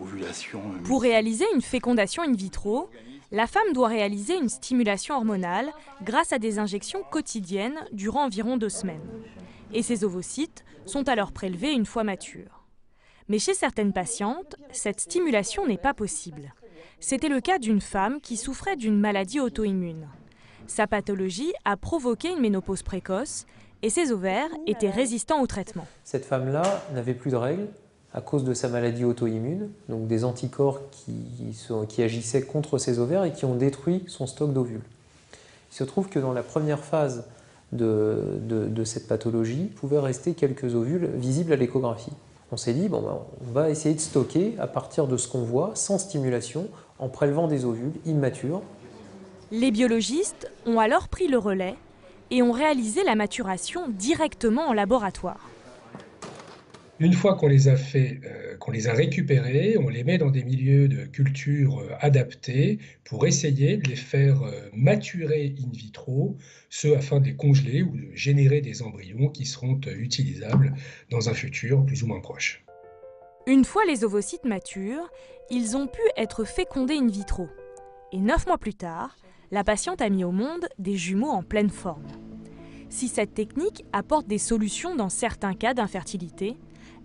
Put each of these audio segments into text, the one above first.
l'ovulation. Pour réaliser une fécondation in vitro, la femme doit réaliser une stimulation hormonale grâce à des injections quotidiennes durant environ 2 semaines. Et ces ovocytes sont alors prélevés une fois matures. Mais chez certaines patientes, cette stimulation n'est pas possible. C'était le cas d'une femme qui souffrait d'une maladie auto-immune. Sa pathologie a provoqué une ménopause précoce et ses ovaires étaient résistants au traitement. Cette femme-là n'avait plus de règles à cause de sa maladie auto-immune, donc des anticorps qui agissaient contre ses ovaires et qui ont détruit son stock d'ovules. Il se trouve que dans la première phase de cette pathologie, pouvaient rester quelques ovules visibles à l'échographie. On s'est dit, bon, on va essayer de stocker à partir de ce qu'on voit, sans stimulation, en prélevant des ovules immatures. Les biologistes ont alors pris le relais et ont réalisé la maturation directement en laboratoire. Une fois qu'on les a qu'on les a récupérés, on les met dans des milieux de culture adaptés pour essayer de les faire maturer in vitro, ce afin de les congeler ou de générer des embryons qui seront utilisables dans un futur plus ou moins proche. Une fois les ovocytes matures, ils ont pu être fécondés in vitro. Et 9 mois plus tard, la patiente a mis au monde des jumeaux en pleine forme. Si cette technique apporte des solutions dans certains cas d'infertilité,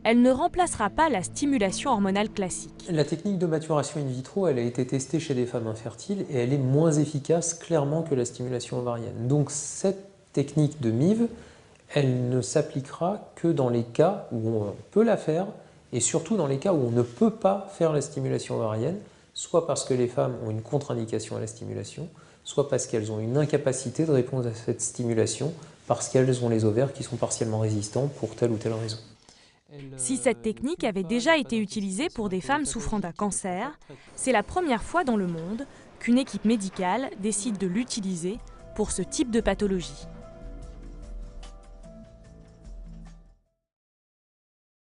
elle ne remplacera pas la stimulation hormonale classique. La technique de maturation in vitro, elle a été testée chez des femmes infertiles et elle est moins efficace clairement que la stimulation ovarienne. Donc cette technique de MIV, elle ne s'appliquera que dans les cas où on peut la faire et surtout dans les cas où on ne peut pas faire la stimulation ovarienne, soit parce que les femmes ont une contre-indication à la stimulation, soit parce qu'elles ont une incapacité de répondre à cette stimulation, parce qu'elles ont les ovaires qui sont partiellement résistants pour telle ou telle raison. Si cette technique avait déjà été utilisée pour des femmes souffrant d'un cancer, c'est la première fois dans le monde qu'une équipe médicale décide de l'utiliser pour ce type de pathologie.